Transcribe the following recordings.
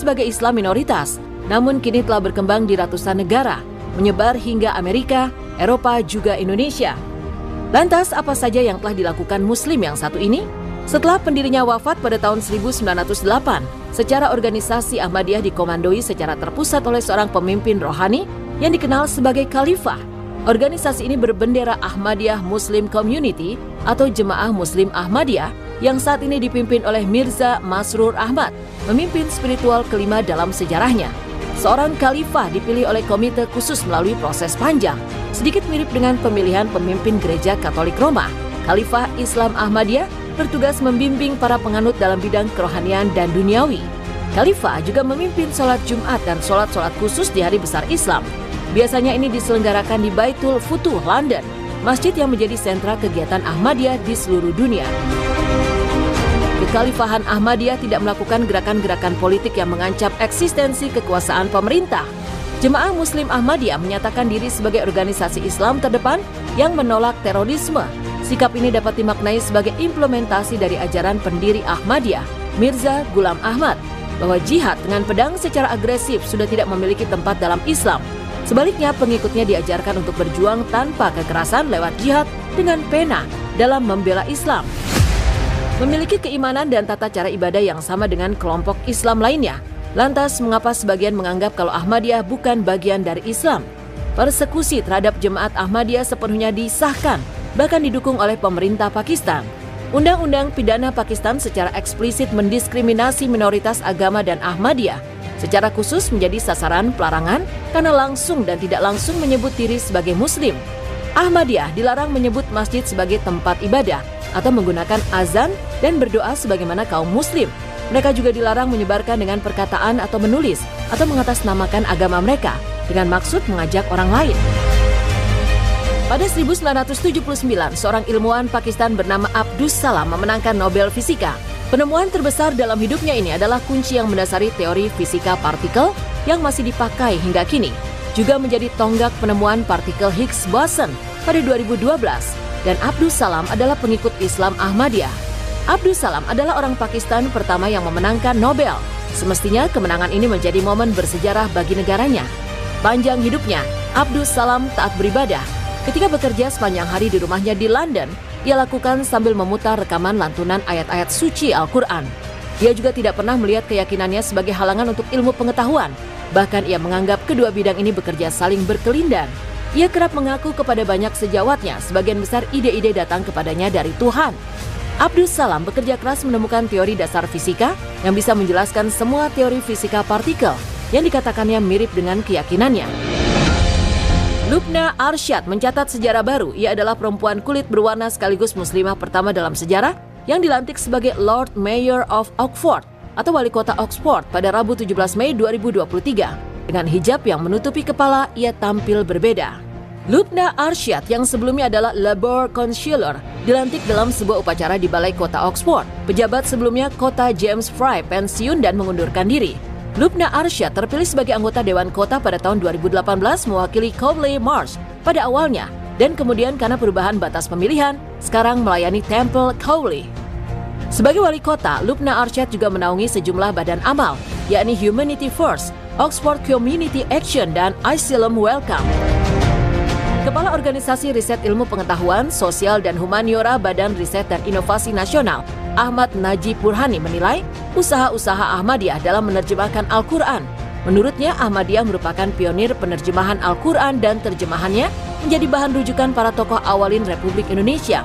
sebagai Islam minoritas, namun kini telah berkembang di ratusan negara, menyebar hingga Amerika, Eropa, juga Indonesia. Lantas, apa saja yang telah dilakukan Muslim yang satu ini? Setelah pendirinya wafat pada tahun 1908, secara organisasi Ahmadiyah dikomandoi secara terpusat oleh seorang pemimpin rohani yang dikenal sebagai Khalifah. Organisasi ini berbendera Ahmadiyah Muslim Community atau Jemaah Muslim Ahmadiyah yang saat ini dipimpin oleh Mirza Masroor Ahmad, pemimpin spiritual kelima dalam sejarahnya. Seorang khalifah dipilih oleh komite khusus melalui proses panjang, sedikit mirip dengan pemilihan pemimpin gereja Katolik Roma. Khalifah Islam Ahmadiyah bertugas membimbing para penganut dalam bidang kerohanian dan duniawi. Khalifah juga memimpin sholat Jumat dan sholat-sholat khusus di hari besar Islam. Biasanya ini diselenggarakan di Baitul Futuh, London, masjid yang menjadi sentra kegiatan Ahmadiyah di seluruh dunia. Kekhalifahan Ahmadiyah tidak melakukan gerakan-gerakan politik yang mengancam eksistensi kekuasaan pemerintah. Jemaah Muslim Ahmadiyah menyatakan diri sebagai organisasi Islam terdepan yang menolak terorisme. Sikap ini dapat dimaknai sebagai implementasi dari ajaran pendiri Ahmadiyah, Mirza Ghulam Ahmad, bahwa jihad dengan pedang secara agresif sudah tidak memiliki tempat dalam Islam. Sebaliknya, pengikutnya diajarkan untuk berjuang tanpa kekerasan lewat jihad dengan pena dalam membela Islam. Memiliki keimanan dan tata cara ibadah yang sama dengan kelompok Islam lainnya. Lantas, mengapa sebagian menganggap kalau Ahmadiyah bukan bagian dari Islam? Persekusi terhadap jemaat Ahmadiyah sepenuhnya disahkan, bahkan didukung oleh pemerintah Pakistan. Undang-undang pidana Pakistan secara eksplisit mendiskriminasi minoritas agama dan Ahmadiyah. Secara khusus menjadi sasaran pelarangan karena langsung dan tidak langsung menyebut diri sebagai Muslim. Ahmadiyah dilarang menyebut masjid sebagai tempat ibadah atau menggunakan azan dan berdoa sebagaimana kaum Muslim. Mereka juga dilarang menyebarkan dengan perkataan atau menulis atau mengatasnamakan agama mereka dengan maksud mengajak orang lain. Pada 1979, seorang ilmuwan Pakistan bernama Abdus Salam memenangkan Nobel Fisika. Penemuan terbesar dalam hidupnya ini adalah kunci yang mendasari teori fisika partikel yang masih dipakai hingga kini. Juga menjadi tonggak penemuan partikel Higgs boson pada 2012. Dan Abdus Salam adalah pengikut Islam Ahmadiyah. Abdus Salam adalah orang Pakistan pertama yang memenangkan Nobel. Semestinya kemenangan ini menjadi momen bersejarah bagi negaranya. Panjang hidupnya, Abdus Salam taat beribadah. Ketika bekerja sepanjang hari di rumahnya di London, ia lakukan sambil memutar rekaman lantunan ayat-ayat suci Al-Quran. Dia juga tidak pernah melihat keyakinannya sebagai halangan untuk ilmu pengetahuan. Bahkan ia menganggap kedua bidang ini bekerja saling berkelindan. Ia kerap mengaku kepada banyak sejawatnya, sebagian besar ide-ide datang kepadanya dari Tuhan. Abdus Salam bekerja keras menemukan teori dasar fisika yang bisa menjelaskan semua teori fisika partikel yang dikatakannya mirip dengan keyakinannya. Lubna Arsyad mencatat sejarah baru. Ia adalah perempuan kulit berwarna sekaligus muslimah pertama dalam sejarah yang dilantik sebagai Lord Mayor of Oxford atau Wali Kota Oxford pada Rabu 17 Mei 2023. Dengan hijab yang menutupi kepala, ia tampil berbeda. Lubna Arsyad yang sebelumnya adalah Labour Councillor dilantik dalam sebuah upacara di Balai Kota Oxford. Pejabat sebelumnya Kota James Fry pensiun dan mengundurkan diri. Lubna Arsyad terpilih sebagai anggota Dewan Kota pada tahun 2018 mewakili Cowley Marsh pada awalnya dan kemudian karena perubahan batas pemilihan, sekarang melayani Temple Cowley. Sebagai wali kota, Lubna Arsyad juga menaungi sejumlah badan amal, yakni Humanity First, Oxford Community Action, dan Asylum Welcome. Kepala Organisasi Riset Ilmu Pengetahuan, Sosial, dan Humaniora Badan Riset dan Inovasi Nasional, Ahmad Najib Burhani menilai usaha-usaha Ahmadiyah dalam menerjemahkan Al-Quran. Menurutnya, Ahmadiyah merupakan pionir penerjemahan Al-Quran dan terjemahannya menjadi bahan rujukan para tokoh awalin Republik Indonesia.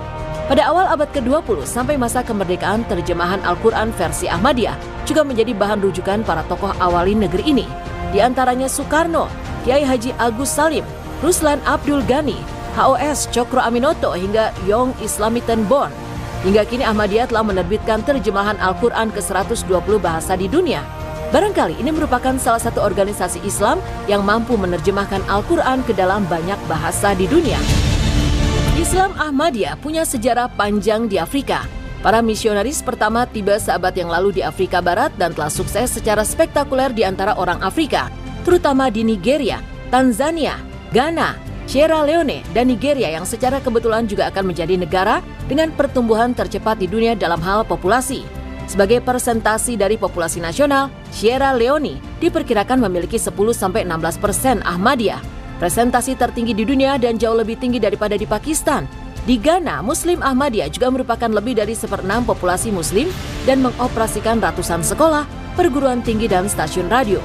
Pada awal abad ke-20 sampai masa kemerdekaan, terjemahan Al-Quran versi Ahmadiyah juga menjadi bahan rujukan para tokoh awalin negeri ini. Di antaranya Soekarno, Kiai Haji Agus Salim, Ruslan Abdul Ghani, HOS Cokro Aminoto, hingga Young Islamiten Born. Hingga kini Ahmadiyah telah menerbitkan terjemahan Al-Quran ke 120 bahasa di dunia. Barangkali ini merupakan salah satu organisasi Islam yang mampu menerjemahkan Al-Quran ke dalam banyak bahasa di dunia. Islam Ahmadiyah punya sejarah panjang di Afrika. Para misionaris pertama tiba seabad yang lalu di Afrika Barat dan telah sukses secara spektakuler di antara orang Afrika, terutama di Nigeria, Tanzania, Ghana, Sierra Leone, dan Nigeria yang secara kebetulan juga akan menjadi negara dengan pertumbuhan tercepat di dunia dalam hal populasi. Sebagai persentasi dari populasi nasional, Sierra Leone diperkirakan memiliki 10-16% Ahmadiyah, presentasi tertinggi di dunia dan jauh lebih tinggi daripada di Pakistan. Di Ghana, Muslim Ahmadiyah juga merupakan lebih dari 1/6 populasi Muslim dan mengoperasikan ratusan sekolah, perguruan tinggi dan stasiun radio.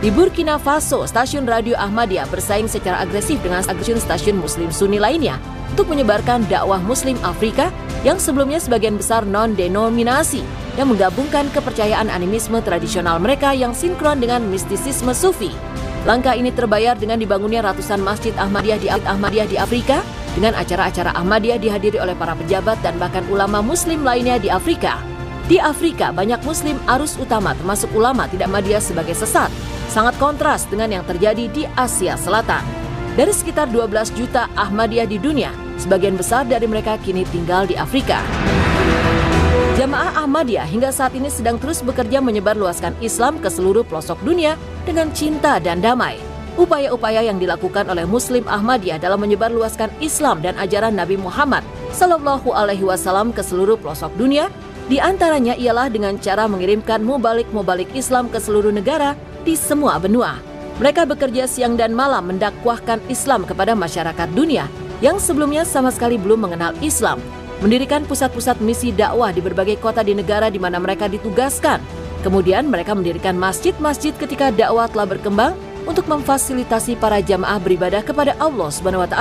Di Burkina Faso, stasiun radio Ahmadiyah bersaing secara agresif dengan stasiun Muslim Sunni lainnya untuk menyebarkan dakwah Muslim Afrika yang sebelumnya sebagian besar non-denominasi yang menggabungkan kepercayaan animisme tradisional mereka yang sinkron dengan mistisisme Sufi. Langkah ini terbayar dengan dibangunnya ratusan masjid Ahmadiyah di Afrika, dengan acara-acara Ahmadiyah dihadiri oleh para pejabat dan bahkan ulama Muslim lainnya di Afrika. Di Afrika, banyak Muslim arus utama termasuk ulama tidak Ahmadiyah sebagai sesat, sangat kontras dengan yang terjadi di Asia Selatan. Dari sekitar 12 juta Ahmadiyah di dunia, sebagian besar dari mereka kini tinggal di Afrika. Jamaah Ahmadiyah hingga saat ini sedang terus bekerja menyebarluaskan Islam ke seluruh pelosok dunia dengan cinta dan damai. Upaya-upaya yang dilakukan oleh Muslim Ahmadiyah dalam menyebarluaskan Islam dan ajaran Nabi Muhammad SAW ke seluruh pelosok dunia, di antaranya ialah dengan cara mengirimkan mubalik Islam ke seluruh negara di semua benua. Mereka bekerja siang dan malam mendakwahkan Islam kepada masyarakat dunia yang sebelumnya sama sekali belum mengenal Islam, mendirikan pusat-pusat misi dakwah di berbagai kota di negara di mana mereka ditugaskan. Kemudian mereka mendirikan masjid-masjid ketika dakwah telah berkembang untuk memfasilitasi para jamaah beribadah kepada Allah SWT.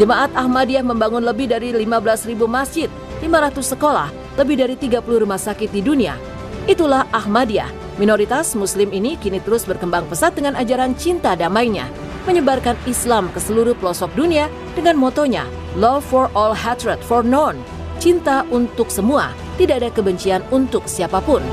Jemaat Ahmadiyah membangun lebih dari 15.000 masjid, 500 sekolah, lebih dari 30 rumah sakit di dunia. Itulah Ahmadiyah. Minoritas Muslim ini kini terus berkembang pesat dengan ajaran cinta damainya, menyebarkan Islam ke seluruh pelosok dunia dengan motonya Love for all, hatred for none. Cinta untuk semua, tidak ada kebencian untuk siapapun.